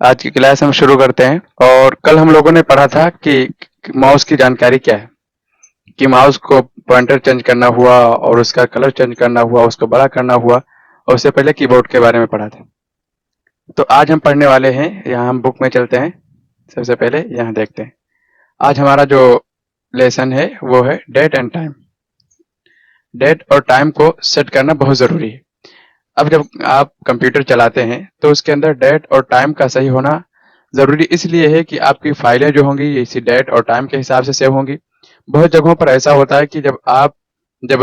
आज की क्लास हम शुरू करते हैं। और कल हम लोगों ने पढ़ा था कि माउस की जानकारी क्या है, कि माउस को पॉइंटर चेंज करना हुआ और उसका कलर चेंज करना हुआ, उसको बड़ा करना हुआ, और उससे पहले कीबोर्ड के बारे में पढ़ा था। तो आज हम पढ़ने वाले हैं, यहाँ हम बुक में चलते हैं। सबसे पहले यहाँ देखते हैं। आज हमारा जो लेसन है वो है डेट एंड टाइम। डेट और टाइम को सेट करना बहुत जरूरी है। अब जब आप कंप्यूटर चलाते हैं तो उसके अंदर डेट और टाइम का सही होना जरूरी इसलिए है कि आपकी फाइलें जो होंगी ये इसी डेट और टाइम के हिसाब से सेव होंगी। बहुत जगहों पर ऐसा होता है कि जब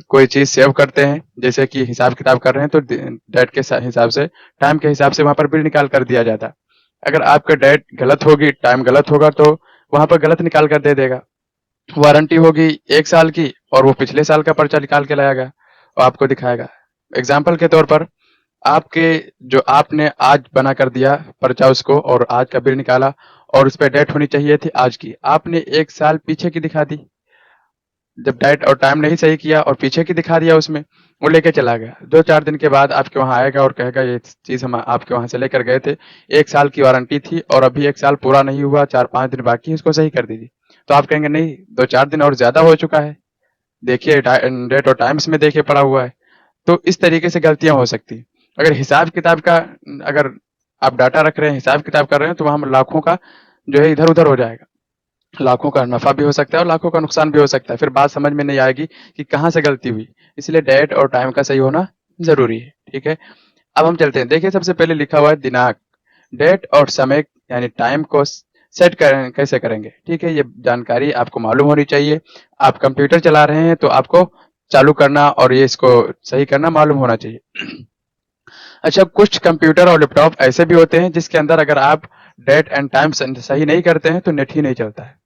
कोई चीज सेव करते हैं, जैसे कि हिसाब किताब कर रहे हैं, तो डेट के हिसाब से, टाइम के हिसाब से वहां पर बिल निकाल कर दिया जाता है। अगर आपका डेट गलत होगी, टाइम गलत होगा, तो वहां पर गलत निकाल कर दे देगा। वारंटी होगी 1 साल की और वो पिछले साल का पर्चा निकाल के लाएगा और आपको दिखाएगा। एग्जाम्पल के तौर पर, आपके जो आपने आज बना कर दिया पर्चा उसको और आज का बिल निकाला, और उस पर डेट होनी चाहिए थी आज की, आपने 1 साल पीछे की दिखा दी। जब डेट और टाइम नहीं सही किया और पीछे की दिखा दिया उसमें, वो लेके चला गया। 2-4 दिन के बाद आपके वहां आएगा और कहेगा ये चीज हम आपके वहां से लेकर गए थे, 1 साल की वारंटी थी और अभी 1 साल पूरा नहीं हुआ, 4-5 दिन बाकी है, इसको सही कर दीजिए। तो आप कहेंगे नहीं, 2-4 दिन और ज्यादा हो चुका है, देखिए डेट और टाइम्स में देखिए पड़ा हुआ है। तो इस तरीके से गलतियां हो सकती हैं। अगर हिसाब किताब का, अगर आप डाटा रख रहे हैं, हिसाब किताब कर रहे हैं, तो वहां लाखों का जो है इधर उधर हो जाएगा। लाखों का नफा भी हो सकता है और लाखों का नुकसान भी हो सकता है। फिर बात समझ में नहीं आएगी कि कहाँ से गलती हुई। इसलिए डेट और टाइम का सही होना जरूरी है। ठीक है, अब हम चलते हैं। देखिए, सबसे पहले लिखा हुआ है दिनांक। डेट और समय यानी टाइम को सेट करें कैसे करेंगे, ठीक है, ये जानकारी आपको मालूम होनी चाहिए। आप कंप्यूटर चला रहे हैं तो आपको चालू करना और ये इसको सही करना मालूम होना चाहिए। अच्छा, कुछ कंप्यूटर और लैपटॉप ऐसे भी होते हैं जिसके अंदर अगर आप डेट एंड टाइम सही नहीं करते हैं तो नेट ही नहीं चलता है।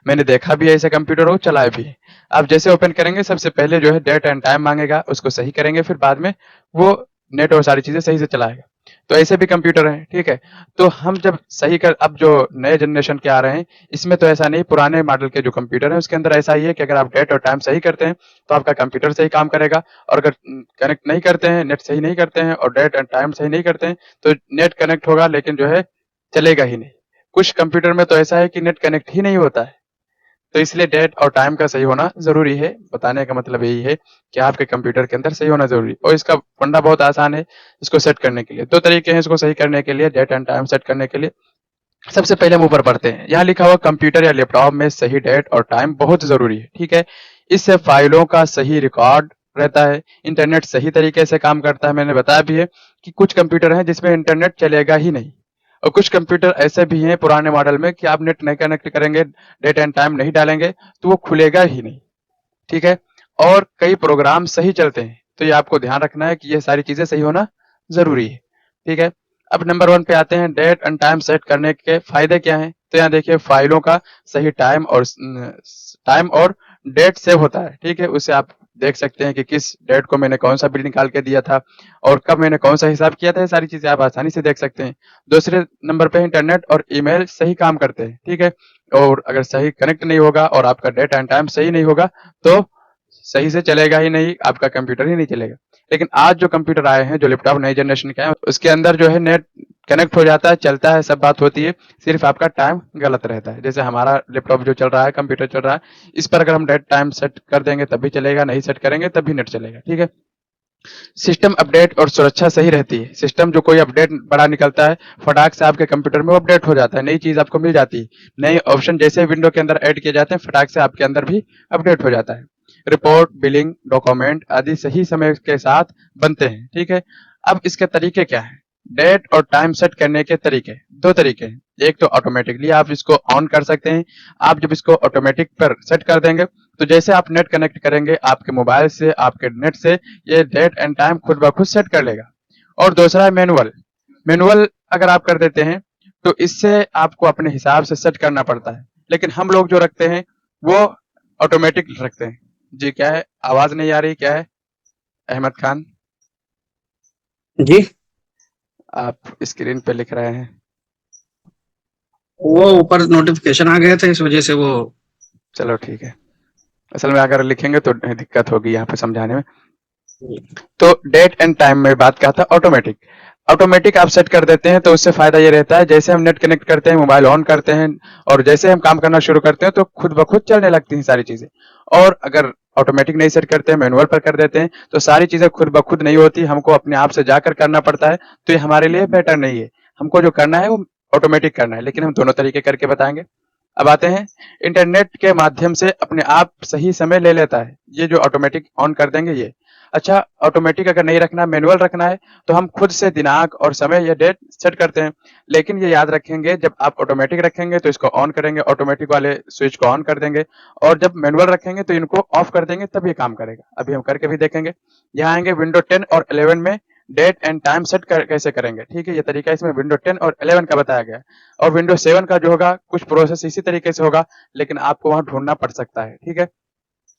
मैंने देखा भी है ऐसे कंप्यूटर हो, चलाए भी है। आप जैसे ओपन करेंगे, सबसे पहले जो है डेट एंड टाइम मांगेगा, उसको सही करेंगे, फिर बाद में वो नेट और सारी चीजें सही से चलाएगा। तो ऐसे भी कंप्यूटर हैं, ठीक है। तो हम जब सही कर, अब जो नए जनरेशन के आ रहे हैं, इसमें तो ऐसा नहीं, पुराने मॉडल के जो कंप्यूटर है उसके अंदर ऐसा ही है कि अगर आप डेट और टाइम सही करते हैं तो आपका कंप्यूटर सही काम करेगा। और अगर कनेक्ट नहीं करते हैं, नेट सही नहीं करते हैं और डेट एंड टाइम सही नहीं करते हैं, तो नेट कनेक्ट होगा लेकिन जो है चलेगा ही नहीं। कुछ कंप्यूटर में तो ऐसा है कि नेट कनेक्ट ही नहीं होता है। तो इसलिए डेट और टाइम का सही होना जरूरी है। बताने का मतलब यही है कि आपके कंप्यूटर के अंदर सही होना जरूरी है। और इसका फंडा बहुत आसान है। इसको सेट करने के लिए दो तरीके हैं, इसको सही करने के लिए, डेट एंड टाइम सेट करने के लिए। सबसे पहले हम ऊपर पढ़ते हैं। यहाँ लिखा हुआ कंप्यूटर या लैपटॉप में सही डेट और टाइम बहुत जरूरी है, ठीक है। इससे फाइलों का सही रिकॉर्ड रहता है, इंटरनेट सही तरीके से काम करता है। मैंने बताया भी है कि कुछ कंप्यूटर हैं जिसमें इंटरनेट चलेगा ही नहीं, और कुछ कंप्यूटर ऐसे भी हैं पुराने मॉडल में कि आप नेट नहीं कनेक्ट करेंगे, डेट एंड टाइम नहीं डालेंगे, तो वो खुलेगा ही नहीं, ठीक है। और कई प्रोग्राम सही चलते हैं, तो ये आपको ध्यान रखना है कि ये सारी चीजें सही होना जरूरी है, ठीक है। अब नंबर 1 पे आते हैं, डेट एंड टाइम सेट करने के फायदे क्या हैं। तो यहाँ देखिए, फाइलों का सही टाइम और डेट सेव होता है, ठीक है। उससे आप देख सकते हैं कि किस डेट को मैंने कौन सा बिल निकाल के दिया था और कब मैंने कौन सा हिसाब किया था, ये सारी चीजें आप आसानी से देख सकते हैं। दूसरे नंबर पे इंटरनेट और ईमेल सही काम करते हैं, ठीक है। और अगर सही कनेक्ट नहीं होगा और आपका डेट एंड टाइम सही नहीं होगा तो सही से चलेगा ही नहीं, आपका कंप्यूटर ही नहीं चलेगा। लेकिन आज जो कंप्यूटर आए हैं, जो लैपटॉप नई जनरेशन के हैं, उसके अंदर जो है नेट कनेक्ट हो जाता है, चलता है, सब बात होती है, सिर्फ आपका टाइम गलत रहता है। जैसे हमारा लैपटॉप जो चल रहा है, कंप्यूटर चल रहा है, इस पर अगर हम डेट टाइम सेट कर देंगे तभी चलेगा, नहीं सेट करेंगे तभी नेट चलेगा, ठीक है। सिस्टम अपडेट और सुरक्षा सही रहती है। सिस्टम जो कोई अपडेट बड़ा निकलता है, फटाक से आपके कंप्यूटर में वो अपडेट हो जाता है, नई चीज आपको मिल जाती है। नए ऑप्शन जैसे विंडो के अंदर ऐड किए जाते हैं, फटाक से आपके अंदर भी अपडेट हो जाता है। रिपोर्ट, बिलिंग, डॉक्यूमेंट आदि सही समय के साथ बनते हैं, ठीक है। अब इसके तरीके क्या है, डेट और टाइम सेट करने के तरीके, दो तरीके हैं। एक तो ऑटोमेटिकली आप इसको ऑन कर सकते हैं। आप जब इसको ऑटोमेटिक पर सेट कर देंगे, तो जैसे आप नेट कनेक्ट करेंगे आपके मोबाइल से, आपके नेट से, ये डेट एंड टाइम खुद ब खुद सेट कर लेगा। और दूसरा है मैनुअल। मैनुअल अगर आप कर देते हैं तो इससे आपको अपने हिसाब से सेट करना पड़ता है, लेकिन हम लोग जो रखते हैं वो ऑटोमेटिक रखते हैं। जी क्या है, आवाज नहीं आ रही क्या है अहमद खान? जी। आप स्क्रीन पे लिख रहे हैं। वो ऊपर नोटिफिकेशन आ गए थे, इस वजह से वो। चलो ठीक है। असल में अगर लिखेंगे तो दिक्कत होगी यहाँ पे समझाने में। तो डेट एंड टाइम में बात क्या था, ऑटोमेटिक। ऑटोमेटिक आप सेट कर देते हैं तो उससे फायदा ये रहता है, जैसे हम नेट कनेक्ट करते हैं, मोबाइल ऑन करते हैं और जैसे हम काम करना शुरू करते हैं तो खुद ब खुद चलने लगती हैं सारी चीजें। और अगर ऑटोमेटिक नहीं सेट करते हैं, मैनुअल पर कर देते हैं, तो सारी चीजें खुद ब खुद नहीं होती, हमको अपने आप से जाकर करना पड़ता है, तो ये हमारे लिए बेटर नहीं है। हमको जो करना है वो ऑटोमेटिक करना है, लेकिन हम दोनों तरीके करके बताएंगे। अब आते हैं, इंटरनेट के माध्यम से अपने आप सही समय ले लेता है, ये जो ऑटोमेटिक ऑन कर देंगे ये। अच्छा, ऑटोमेटिक अगर नहीं रखना, मैनुअल रखना है, तो हम खुद से दिनांक और समय या डेट सेट करते हैं। लेकिन ये याद रखेंगे, जब आप ऑटोमेटिक रखेंगे तो इसको ऑन करेंगे, ऑटोमेटिक वाले स्विच को ऑन कर देंगे, और जब मैनुअल रखेंगे तो इनको ऑफ कर देंगे, तब ये काम करेगा। अभी हम करके भी देखेंगे। यहाँ आएंगे विंडो 10 और 11 में डेट एंड टाइम सेट कैसे करेंगे, ठीक है। ये तरीका इसमें विंडो 10 और 11 का बताया गया है। और विंडो 7 का जो होगा कुछ प्रोसेस इसी तरीके से होगा, लेकिन आपको वहां ढूंढना पड़ सकता है, ठीक है।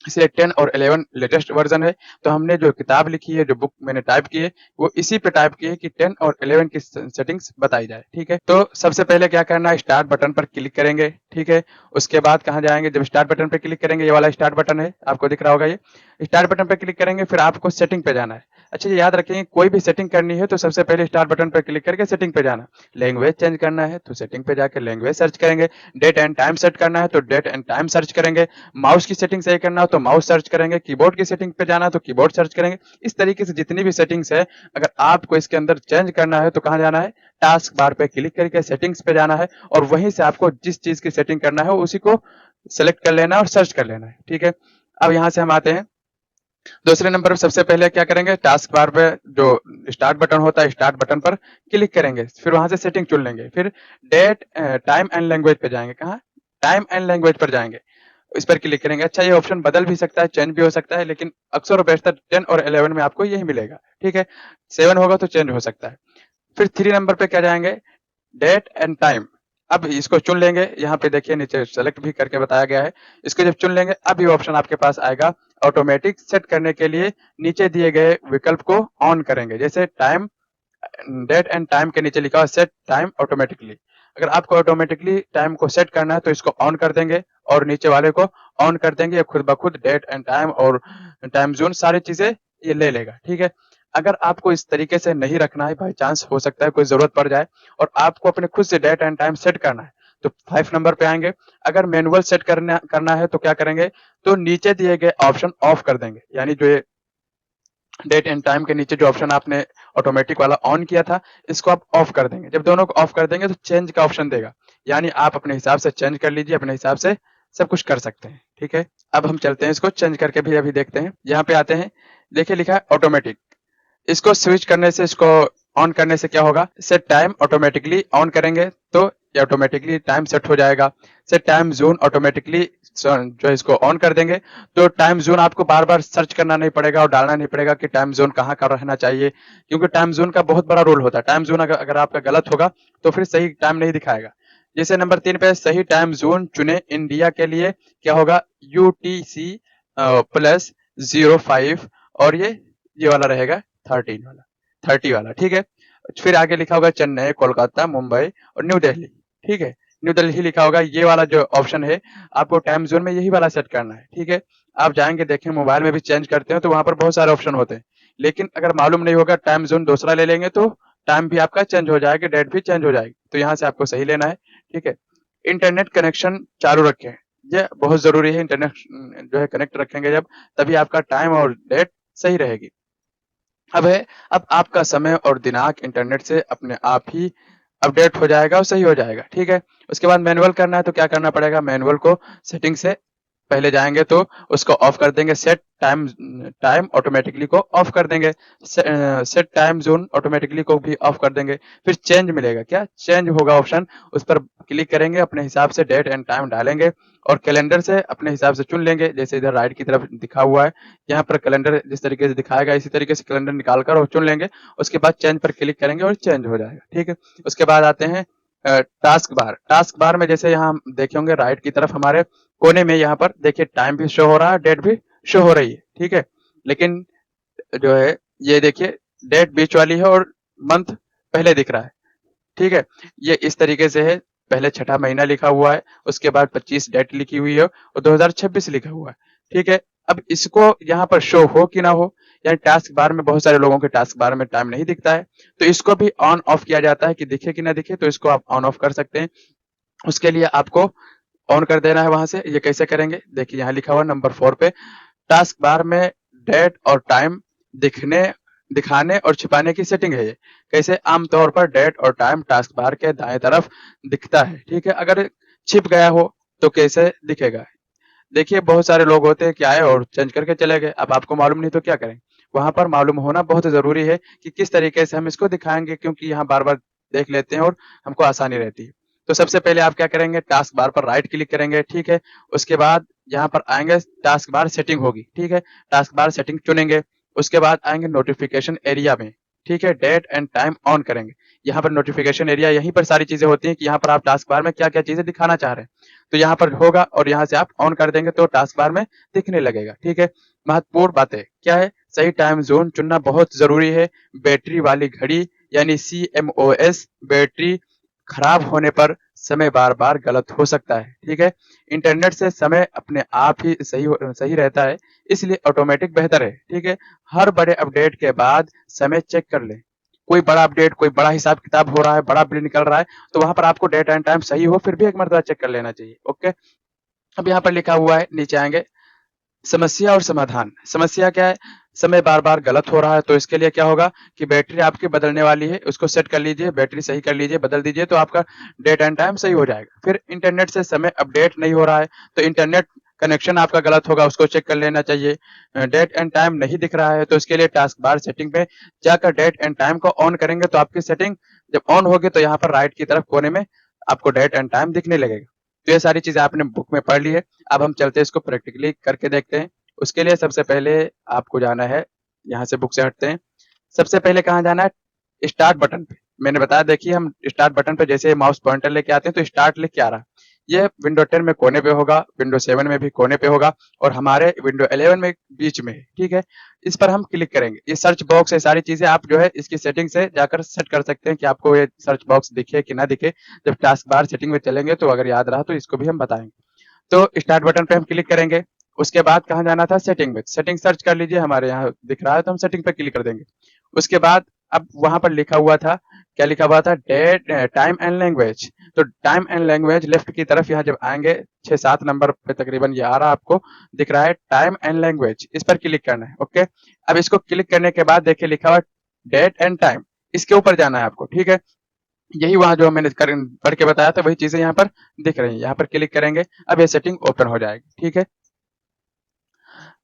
इसलिए 10 और 11 लेटेस्ट वर्जन है, तो हमने जो किताब लिखी है, जो बुक मैंने टाइप की है, वो इसी पे टाइप की है कि 10 और 11 की सेटिंग्स बताई जाए, ठीक है। तो सबसे पहले क्या करना है, स्टार्ट बटन पर क्लिक करेंगे, ठीक है। उसके बाद कहाँ जाएंगे, जब स्टार्ट बटन पर क्लिक करेंगे, ये वाला स्टार्ट बटन है, आपको दिख रहा होगा ये। स्टार्ट बटन पर क्लिक करेंगे, फिर आपको सेटिंग पे जाना है। अच्छा, ये याद रखेंगे, कोई भी सेटिंग करनी है तो सबसे पहले स्टार्ट बटन पर क्लिक करके सेटिंग पे जाना। लैंग्वेज चेंज करना है तो सेटिंग पे जाकर लैंग्वेज सर्च करेंगे। डेट एंड टाइम सेट करना है तो डेट एंड टाइम सर्च करेंगे। माउस की सेटिंग सही करना हो तो माउस सर्च करेंगे। कीबोर्ड की सेटिंग पे जाना है तो कीबोर्ड सर्च करेंगे। इस तरीके से जितनी भी सेटिंग्स है, अगर आपको इसके अंदर चेंज करना है तो कहाँ जाना है, टास्क बार पे क्लिक करके सेटिंग्स पे जाना है, और वहीं से आपको जिस चीज की सेटिंग करना है उसी को सेलेक्ट कर लेना है और सर्च कर लेना है, ठीक है। अब यहाँ से हम आते हैं दूसरे नंबर पर। सबसे पहले क्या करेंगे, टास्क बार पे जो स्टार्ट बटन होता है, स्टार्ट बटन पर क्लिक करेंगे, फिर वहां से सेटिंग चुन लेंगे, फिर डेट टाइम एंड लैंग्वेज पे जाएंगे। कहाँ, टाइम एंड लैंग्वेज पर जाएंगे, इस पर क्लिक करेंगे। अच्छा, ये ऑप्शन बदल भी सकता है, चेंज भी हो सकता है, लेकिन अक्सर और बेशतर 10 और 11 में आपको यही मिलेगा, ठीक है। 7 होगा तो चेंज हो सकता है। फिर 3 नंबर पे क्या जाएंगे, डेट एंड टाइम। अब इसको चुन लेंगे, यहाँ पे देखिए नीचे सेलेक्ट भी करके बताया गया है। इसको जब चुन लेंगे, अब ये ऑप्शन आपके पास आएगा। ऑटोमेटिक सेट करने के लिए नीचे दिए गए विकल्प को ऑन करेंगे, जैसे टाइम, डेट एंड टाइम के नीचे लिखा हुआ सेट टाइम ऑटोमेटिकली। अगर आपको ऑटोमेटिकली टाइम को सेट करना है तो इसको ऑन कर देंगे, और नीचे वाले को ऑन कर देंगे, खुद ब खुद डेट एंड टाइम और टाइम जोन सारी चीजें ये ले लेगा, ठीक है। अगर आपको इस तरीके से नहीं रखना है, बाई चांस हो सकता है कोई जरूरत पड़ जाए और आपको अपने खुद से डेट एंड टाइम सेट करना है, तो 5 नंबर पे आएंगे। अगर मैनुअल सेट करना है तो क्या करेंगे, तो नीचे दिए गए ऑप्शन ऑफ कर देंगे, यानी जो ये डेट एंड टाइम के नीचे जो ऑप्शन आपने ऑटोमेटिक वाला ऑन किया था, इसको आप ऑफ कर देंगे। जब दोनों को ऑफ कर देंगे तो चेंज का ऑप्शन देगा, यानी आप अपने हिसाब से चेंज कर लीजिए, अपने हिसाब से सब कुछ कर सकते हैं, ठीक है। अब हम चलते हैं, इसको चेंज करके भी अभी देखते हैं। यहाँ पे आते हैं, देखिए लिखा है ऑटोमेटिक। इसको स्विच करने से, इसको ऑन करने से क्या होगा, सेट टाइम ऑटोमेटिकली ऑन करेंगे तो ये ऑटोमेटिकली टाइम सेट हो जाएगा। सेट टाइम जोन ऑटोमेटिकली जो है इसको ऑन कर देंगे, तो टाइम जोन आपको बार बार सर्च करना नहीं पड़ेगा और डालना नहीं पड़ेगा कि टाइम जोन कहाँ का रहना चाहिए, क्योंकि टाइम जोन का बहुत बड़ा रोल होता है। टाइम जोन अगर आपका गलत होगा तो फिर सही टाइम नहीं दिखाएगा। जैसे नंबर 3 पे सही टाइम जोन चुने इंडिया के लिए, क्या होगा, UTC +05, और ये वाला रहेगा 13 वाला, 30 वाला, ठीक है। फिर आगे लिखा होगा चेन्नई, कोलकाता, मुंबई और न्यू दिल्ली, ठीक है। न्यू दिल्ली लिखा होगा, ये वाला जो ऑप्शन है आपको टाइम जोन में यही वाला सेट करना है, ठीक है। आप जाएंगे, देखें मोबाइल में भी चेंज करते हैं तो वहां पर बहुत सारे ऑप्शन होते हैं, लेकिन अगर मालूम नहीं होगा, टाइम जोन दूसरा ले लेंगे तो टाइम भी आपका चेंज हो जाएगा, डेट भी चेंज हो जाएगी। तो यहाँ से आपको सही लेना है, ठीक है। इंटरनेट कनेक्शन चालू रखें, ये बहुत जरूरी है। इंटरनेट जो है कनेक्ट रखेंगे जब, तभी आपका टाइम और डेट सही रहेगी। अब आपका समय और दिनांक इंटरनेट से अपने आप ही अपडेट हो जाएगा और सही हो जाएगा, ठीक है। उसके बाद मैनुअल करना है तो क्या करना पड़ेगा, मैनुअल को सेटिंग से पहले जाएंगे तो उसको ऑफ कर देंगे, सेट टाइम टाइम ऑटोमेटिकली को ऑफ कर देंगे, सेट टाइम जोन ऑटोमेटिकली को भी ऑफ कर देंगे। फिर चेंज मिलेगा, क्या चेंज होगा ऑप्शन, उस पर क्लिक करेंगे, अपने हिसाब से डेट एंड टाइम डालेंगे और कैलेंडर से अपने हिसाब से चुन लेंगे। जैसे इधर राइट की तरफ दिखा हुआ है, यहाँ पर कैलेंडर जिस तरीके से दिखाएगा इसी तरीके से कैलेंडर निकाल कर और चुन लेंगे। उसके बाद चेंज पर क्लिक करेंगे और चेंज हो जाएगा, ठीक है। उसके बाद आते हैं टास्क बार में, जैसे यहाँ हम देखे होंगे राइट की तरफ हमारे कोने में, यहाँ पर देखिए टाइम भी शो हो रहा है, डेट भी शो हो रही है, ठीक है। लेकिन जो है ये देखिए डेट बीच वाली है और मंथ पहले दिख रहा है, ठीक है। ये इस तरीके से है, पहले छठा महीना लिखा हुआ है, उसके बाद 25 डेट लिखी हुई है और 2026 लिखा हुआ है, ठीक है। अब इसको यहाँ पर शो हो कि ना हो, यानी टास्क बार में बहुत सारे लोगों के टास्क बार में टाइम नहीं दिखता है, तो इसको भी ऑन ऑफ किया जाता है कि दिखे कि ना दिखे, तो इसको आप ऑन ऑफ कर सकते हैं। उसके लिए आपको ऑन कर देना है वहां से। ये कैसे करेंगे, देखिए यहाँ लिखा हुआ नंबर 4 पे, टास्क बार में डेट और टाइम दिखने दिखाने और छिपाने की सेटिंग है ये। कैसे, आमतौर पर डेट और टाइम टास्क बार के दाएं तरफ दिखता है, ठीक है। अगर छिप गया हो तो कैसे दिखेगा, देखिए बहुत सारे लोग होते हैं कि आए और चेंज करके चले गए, अब आपको मालूम नहीं तो क्या करें। वहां पर मालूम होना बहुत जरूरी है कि किस तरीके से हम इसको दिखाएंगे, क्योंकि यहाँ बार बार देख लेते हैं और हमको आसानी रहती है। तो सबसे पहले आप क्या करेंगे, टास्क बार पर राइट क्लिक करेंगे, ठीक है। उसके बाद यहाँ पर आएंगे, टास्क बार सेटिंग होगी, ठीक है। टास्क बार सेटिंग चुनेंगे। उसके बाद आएंगे नोटिफिकेशन एरिया में, ठीक है, डेट एंड टाइम ऑन करेंगे। यहाँ पर नोटिफिकेशन एरिया, यहीं पर सारी चीजें होती हैं कि यहाँ पर आप टास्क बार में क्या क्या चीजें दिखाना चाह रहे हैं, तो यहाँ पर होगा और यहाँ से आप ऑन कर देंगे तो टास्क बार में दिखने लगेगा, ठीक है। महत्वपूर्ण बातें क्या है, सही टाइम जोन चुनना बहुत जरूरी है। बैटरी वाली घड़ी यानी CMOS, बैटरी खराब होने पर समय बार बार गलत हो सकता है, ठीक है। इंटरनेट से समय अपने आप ही सही रहता है, इसलिए ऑटोमेटिक बेहतर है, ठीक है। हर बड़े अपडेट के बाद समय चेक कर लें। कोई बड़ा अपडेट, कोई बड़ा हिसाब किताब हो रहा है, बड़ा बिल निकल रहा है, तो वहां पर आपको डेट एंड टाइम सही हो फिर भी एक मरतबा चेक कर लेना चाहिए, ओके। अब यहाँ पर लिखा हुआ है, नीचे आएंगे, समस्या और समाधान। समस्या क्या है, समय बार बार गलत हो रहा है, तो इसके लिए क्या होगा कि बैटरी आपकी बदलने वाली है, उसको सेट कर लीजिए, बैटरी सही कर लीजिए, बदल दीजिए, तो आपका डेट एंड टाइम सही हो जाएगा। फिर इंटरनेट से समय अपडेट नहीं हो रहा है, तो इंटरनेट कनेक्शन आपका गलत होगा, उसको चेक कर लेना चाहिए। डेट एंड टाइम नहीं दिख रहा है, तो इसके लिए टास्क बार सेटिंग में जाकर डेट एंड टाइम को ऑन करेंगे, तो आपकी सेटिंग जब ऑन होगी तो यहाँ पर राइट की तरफ कोने में आपको डेट एंड टाइम दिखने लगेगा। तो ये सारी चीजें आपने बुक में पढ़ ली है, अब हम चलते हैं इसको प्रैक्टिकली करके देखते हैं। उसके लिए सबसे पहले आपको जाना है, यहाँ से बुक से हटते हैं। सबसे पहले कहाँ जाना है, स्टार्ट बटन पे। मैंने बताया, देखिए हम स्टार्ट बटन पे जैसे माउस पॉइंटर लेके आते हैं तो स्टार्ट लेके आ रहा है। ये विंडो 10 में कोने पे होगा, विंडो 7 में भी कोने पे होगा, और हमारे विंडो 11 में बीच में है, ठीक है। इस पर हम क्लिक करेंगे। ये सर्च बॉक्स है, सारी चीजें आप जो है इसकी सेटिंग से जाकर सेट कर सकते हैं कि आपको ये सर्च बॉक्स दिखे कि ना दिखे। जब टास्क बार सेटिंग में चलेंगे तो अगर याद रहा तो इसको भी हम बताएंगे। तो स्टार्ट बटन पे हम क्लिक करेंगे। उसके बाद कहाँ जाना था, सेटिंग में। सेटिंग सर्च कर लीजिए, हमारे यहाँ दिख रहा है तो हम सेटिंग पे क्लिक कर देंगे। उसके बाद अब वहां पर लिखा हुआ था, क्या लिखा हुआ था, डेट टाइम एंड लैंग्वेज। तो टाइम एंड लैंग्वेज लेफ्ट की तरफ यहाँ जब आएंगे 6-7 नंबर पे तकरीबन ये आ रहा है, आपको दिख रहा है टाइम एंड लैंग्वेज, इस पर क्लिक करना है, ओके। अब इसको क्लिक करने के बाद देखिए लिखा हुआ डेट एंड टाइम, इसके ऊपर जाना है आपको, ठीक है। यही वहां जो मैंने पढ़ के बताया था वही चीजें यहाँ पर दिख रही हैं, यहाँ पर क्लिक करेंगे, अब ये सेटिंग ओपन हो जाएगी, ठीक है।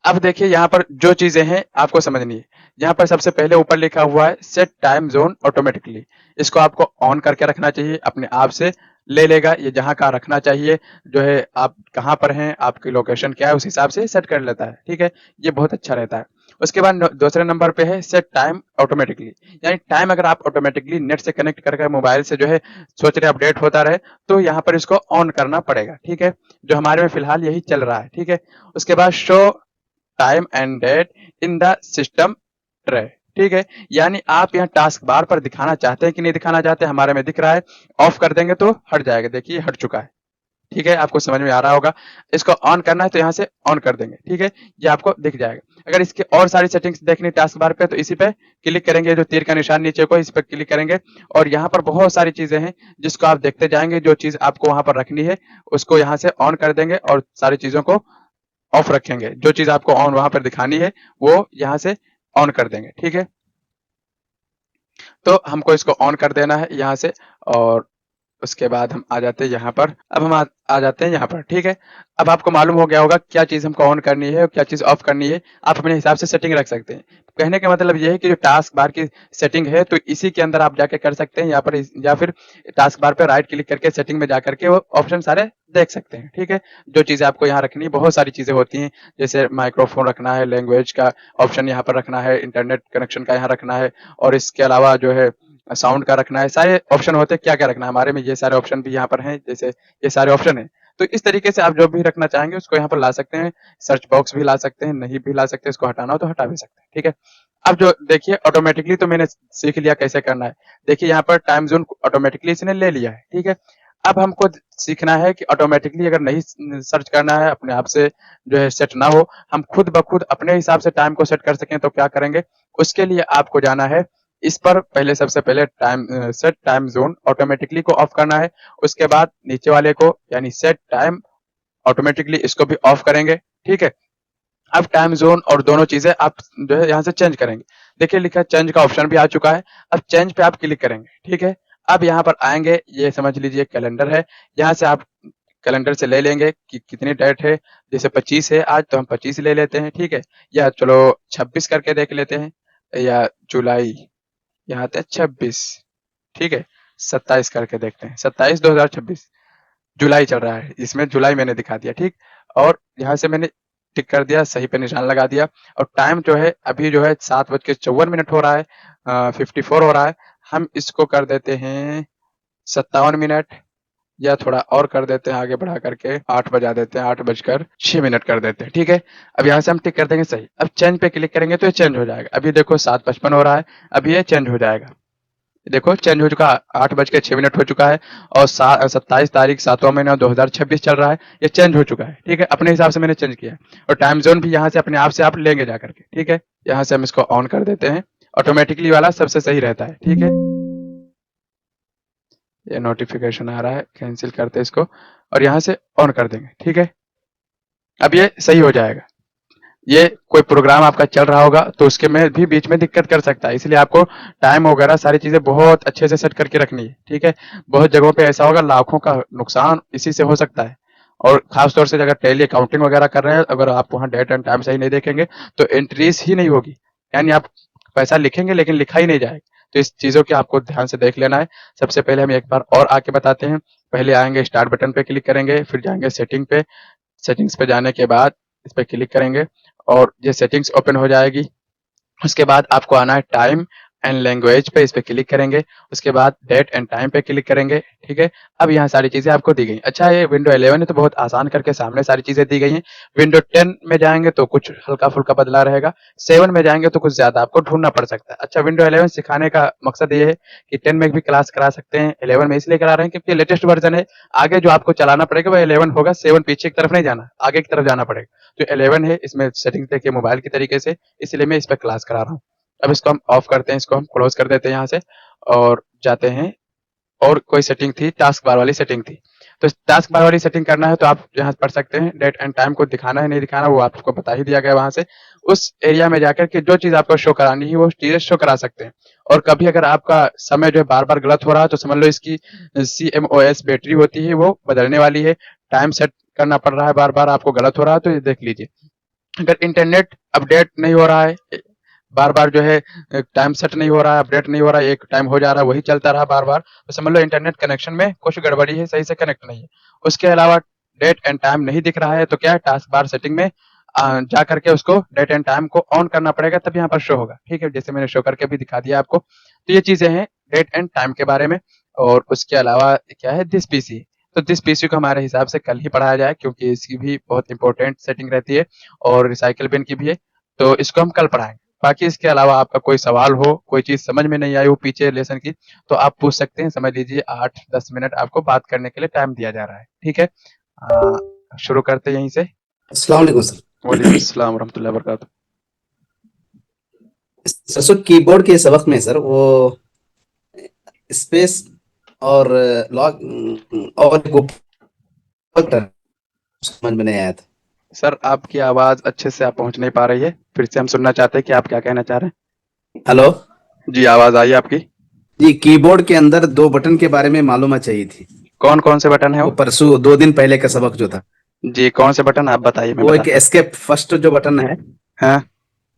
अब देखिए यहाँ पर जो चीजें हैं आपको समझनी है। यहाँ पर सबसे पहले ऊपर लिखा हुआ है सेट टाइम जोन ऑटोमेटिकली, इसको आपको ऑन करके रखना चाहिए, अपने आप से ले लेगा, ये जहाँ का रखना चाहिए, जो है आप कहाँ पर हैं, आपकी लोकेशन क्या है, उस हिसाब से सेट कर लेता है, ठीक है। ये बहुत अच्छा रहता है। उसके बाद दूसरे नंबर पे है सेट टाइम ऑटोमेटिकली, यानी टाइम अगर आप ऑटोमेटिकली नेट से कनेक्ट करके मोबाइल से जो है सोच रहे अपडेट होता रहे, तो यहाँ पर इसको ऑन करना पड़ेगा, ठीक है। जो हमारे में फिलहाल यही चल रहा है, ठीक है। उसके बाद show time and date in the system tray, ठीक है। यानी आप यहाँ टास्क बार पर दिखाना चाहते हैं कि नहीं दिखाना चाहते, हमारे में दिख रहा है, ऑफ कर देंगे तो हट जाएगा, देखिए हट चुका है, ठीक है। आपको समझ में आ रहा होगा। इसको ऑन करना है तो यहाँ से ऑन कर देंगे, ठीक है, ये आपको दिख जाएगा। अगर इसके और सारी सेटिंग्स देखनी टास्क बार पे तो इसी पे क्लिक करेंगे, जो तीर का निशान नीचे को, इस पर क्लिक करेंगे, और यहाँ पर बहुत सारी चीजें हैं जिसको आप देखते जाएंगे। जो चीज आपको वहां पर रखनी है उसको यहाँ से ऑन कर देंगे और सारी चीजों को ऑफ रखेंगे। जो चीज आपको ऑन वहां पर दिखानी है वो यहाँ से ऑन कर देंगे, ठीक है। तो हमको इसको ऑन कर देना है यहाँ से, और उसके बाद हम आ जाते हैं यहाँ पर। अब हम आ जाते हैं यहाँ पर, ठीक है। अब आपको मालूम हो गया होगा क्या चीज हमको ऑन करनी है और क्या चीज ऑफ करनी है, आप अपने हिसाब से सेटिंग रख सकते हैं। कहने का मतलब ये है कि जो टास्क बार की सेटिंग है तो इसी के अंदर आप जाके कर सकते हैं, यहाँ पर या फिर टास्क बार पे राइट क्लिक करके सेटिंग में जाकर के वो ऑप्शन सारे देख सकते हैं, ठीक है। जो चीजें आपको यहाँ रखनी है, बहुत सारी चीजें होती हैं, जैसे माइक्रोफोन रखना है, लैंग्वेज का ऑप्शन यहाँ पर रखना है, इंटरनेट कनेक्शन का यहाँ रखना है, और इसके अलावा जो है साउंड का रखना है, सारे ऑप्शन होते हैं। क्या क्या रखना है हमारे में, ये सारे ऑप्शन भी यहाँ पर हैं, जैसे ये सारे ऑप्शन है। तो इस तरीके से आप जो भी रखना चाहेंगे उसको यहाँ पर ला सकते हैं। सर्च बॉक्स भी ला सकते हैं, नहीं भी ला सकते, इसको हटाना हो तो हटा भी सकते हैं, ठीक है। अब जो देखिए ऑटोमेटिकली तो मैंने सीख लिया कैसे करना है। देखिए यहाँ पर टाइम जोन ऑटोमेटिकली इसने ले लिया है, ठीक है। अब हमको सीखना है कि ऑटोमेटिकली अगर नहीं सर्च करना है, अपने आप से जो है सेट ना हो, हम खुद ब खुद अपने हिसाब से टाइम को सेट कर सकें, तो क्या करेंगे? उसके लिए आपको जाना है इस पर, पहले सबसे पहले सेट टाइम ज़ोन ऑटोमेटिकली को ऑफ करना है। उसके बाद नीचे वाले को यानी सेट टाइम ऑटोमेटिकली इसको भी ऑफ करेंगे, ठीक है? अब टाइम ज़ोन और दोनों चीज़ें आप जो है यहाँ से चेंज करेंगे। देखिए लिखा है चेंज का ऑप्शन भी आ चुका है। अब चेंज पे आप क्लिक करेंगे, ठीक है? अब यहाँ पर आएँगे, ये समझ लीजिए कैलेंडर है। यहाँ से आप कैलेंडर से ले लेंगे कि कितनी डेट है। जैसे 25 है आज, तो हम 25 ले लेते हैं, ठीक है? या चलो 26 करके देख लेते हैं, या जुलाई, यहाँ आते हैं 26, ठीक है? 27 करके देखते हैं, 27 2026, जुलाई चल रहा है, इसमें जुलाई मैंने दिखा दिया, ठीक? और यहाँ से मैंने टिक कर दिया, सही पे निशान लगा दिया, और टाइम जो है अभी जो है 7:54 हो रहा है, 54 हो रहा है। हम इसको कर देते हैं 57 मिनट, या थोड़ा और कर देते हैं आगे बढ़ा करके 8 बजा देते हैं, 8:06 कर देते हैं, ठीक है? अब यहाँ से हम टिक कर देंगे सही। अब चेंज पे क्लिक करेंगे तो ये चेंज हो जाएगा। अभी देखो 7:55 हो रहा है, अब ये चेंज हो जाएगा। देखो चेंज हो चुका, 8:06 हो चुका है, और 27 तारीख 7वां महीना 2026 चल रहा है, ये चेंज हो चुका है, ठीक है? अपने हिसाब से मैंने चेंज किया है, और टाइम जोन भी यहाँ से अपने आप से आप लेंगे जा करके, ठीक है? यहाँ से हम इसको ऑन कर देते हैं, ऑटोमेटिकली वाला सबसे सही रहता है, ठीक है? ये नोटिफिकेशन आ रहा है, कैंसिल करते हैं इसको, और यहाँ से ऑन कर देंगे, ठीक है? अब ये सही हो जाएगा। ये कोई प्रोग्राम आपका चल रहा होगा तो उसके में भी बीच में दिक्कत कर सकता है, इसलिए आपको टाइम वगैरह सारी चीजें बहुत अच्छे से सेट करके रखनी है, ठीक है? बहुत जगहों पे ऐसा होगा, लाखों का नुकसान इसी से हो सकता है। और खास तौर से अगर टैली अकाउंटिंग वगैरह कर रहे हैं, अगर आप वहाँ डेट एंड टाइम सही नहीं देखेंगे तो एंट्रीज ही नहीं होगी, यानी आप पैसा लिखेंगे लेकिन लिखा ही नहीं जाएगा। तो इस चीजों की आपको ध्यान से देख लेना है। सबसे पहले हम एक बार और आके बताते हैं। पहले आएंगे स्टार्ट बटन पे क्लिक करेंगे, फिर जाएंगे सेटिंग पे, सेटिंग्स पे जाने के बाद इस पे क्लिक करेंगे और ये सेटिंग्स ओपन हो जाएगी। उसके बाद आपको आना है टाइम एंड लैंग्वेज पे, इस पे क्लिक करेंगे। उसके बाद डेट एंड टाइम पे क्लिक करेंगे, ठीक है? अब यहाँ सारी चीजें आपको दी गई। अच्छा, ये विंडो 11 है तो बहुत आसान करके सामने सारी चीजें दी गई हैं। विंडो 10 में जाएंगे तो कुछ हल्का फुल्का बदला रहेगा, 7 में जाएंगे तो कुछ ज्यादा आपको ढूंढना पड़ सकता है। अच्छा, विंडो 11 सिखाने का मकसद ये है कि 10 में भी क्लास करा सकते हैं, 11 में इसलिए करा रहे हैं क्योंकि लेटेस्ट वर्जन है। आगे जो आपको चलाना पड़ेगा वो 11 होगा, 7 पीछे की तरफ नहीं जाना, आगे की तरफ जाना पड़ेगा। तो 11 है, इसमें सेटिंग देखिए मोबाइल की तरीके से, इसलिए मैं इस पे क्लास करा रहा हूँ। अब इसको हम ऑफ करते हैं, इसको हम क्लोज कर देते हैं यहाँ से, और जाते हैं। और कोई सेटिंग थी, टास्क बार वाली सेटिंग थी, तो टास्क बार वाली सेटिंग करना है तो आप यहाँ पढ़ सकते हैं। डेट एंड टाइम को दिखाना है नहीं दिखाना वो आपको बता ही दिया गया वहां से। उस एरिया में जाकर के जो चीज आपको शो करानी है वो चीजें शो करा सकते हैं। और कभी अगर आपका समय जो है बार बार गलत हो रहा है तो समझ लो इसकी CMOS बैटरी होती है वो बदलने वाली है। टाइम सेट करना पड़ रहा है, बार बार आपको गलत हो रहा है तो ये देख लीजिए। अगर इंटरनेट अपडेट नहीं हो रहा है, बार बार जो है टाइम सेट नहीं हो रहा है, अपडेट नहीं हो रहा है, एक टाइम हो जा रहा है वही चलता रहा बार बार, तो समझ लो इंटरनेट कनेक्शन में कुछ गड़बड़ी है, सही से कनेक्ट नहीं है। उसके अलावा डेट एंड टाइम नहीं दिख रहा है तो क्या है, टास्क बार सेटिंग में जा करके उसको डेट एंड टाइम को ऑन करना पड़ेगा, तब यहाँ पर शो होगा, ठीक है? जैसे मैंने शो करके भी दिखा दिया आपको। तो ये चीजें हैं डेट एंड टाइम के बारे में। और उसके अलावा क्या है, दिस पीसी, तो दिस पीसी को हमारे हिसाब से कल ही पढ़ाया जाए क्योंकि इसकी भी बहुत इंपॉर्टेंट सेटिंग रहती है, और रिसाइकल बिन की भी है, तो इसको हम कल पढ़ाएंगे। बाकी इसके अलावा आपका कोई सवाल हो, कोई चीज समझ में नहीं आई हो पीछे लेसन की, तो आप पूछ सकते हैं। समझ लीजिए 8-10 मिनट आपको बात करने के लिए टाइम दिया जा रहा है, ठीक है? शुरू करते हैं यहीं से। अस्सलाम वालेकुम सर। वालेकुम अस्सलाम वरहमतुल्लाहि वबरकातुहू। सर कीबोर्ड के सबक में सर वो स्पेस और लॉग और समझ में नहीं आया था। सर आपकी आवाज अच्छे से आप पहुंच नहीं पा रही है, फिर से हम सुनना चाहते हैं कि आप क्या कहना चाह रहे हैं। हेलो जी, आवाज आई आपकी। जी, कीबोर्ड के अंदर 2 बटन के बारे में मालूमात चाहिए थी। कौन कौन से बटन है वो वो? परसों 2 दिन पहले का सबक जो था, जी, कौन से बटन आप बताइए, मैं वो एक बताता हूँ। एस्केप फर्स्ट जो बटन है। हाँ,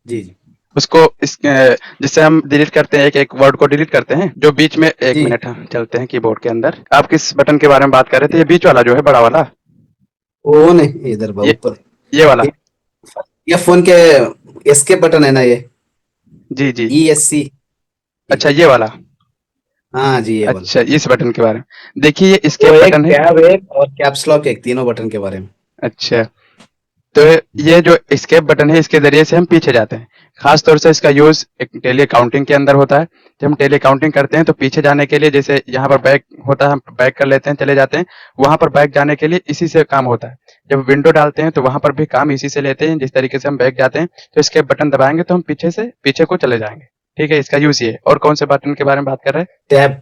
जी जी उसको इस जिससे हम डिलीट करते हैं, एक एक वर्ड को डिलीट करते हैं जो बीच में, एक जी। मिनट हाँ, चलते हैं कीबोर्ड के अंदर। आप किस बटन के बारे में बात कर रहे थे? ये बीच वाला जो है, बड़ा वाला, वो नहीं, इधर ये ऊपर ये वाला? ये फोन के एस्केप बटन है ना, ये जी जी, ESC। अच्छा ये वाला। हाँ जी, ये वाला। अच्छा, इस बटन के बारे में देखिए, ये वो escape एक बटन है। टैब एक और कैप्स लॉक, एक तीनों बटन के बारे में। अच्छा, तो ये जो एस्केप बटन है इसके जरिए से हम पीछे जाते हैं। खास तौर से इसका यूज एक टेली अकाउंटिंग के अंदर होता है। जब हम टेली अकाउंटिंग करते हैं तो पीछे जाने के लिए जैसे यहाँ पर बैक होता है, हम बैक कर लेते हैं, चले जाते हैं, वहां पर बैक जाने के लिए इसी से काम होता है। जब विंडो डालते हैं तो वहां पर भी काम इसी से लेते हैं। जिस तरीके से हम बैक जाते हैं तो एस्केप बटन दबाएंगे तो हम पीछे से पीछे को चले जाएंगे। ठीक है, इसका यूज ये है। और कौन से बटन के बारे में बात कर रहे हैं? टैब।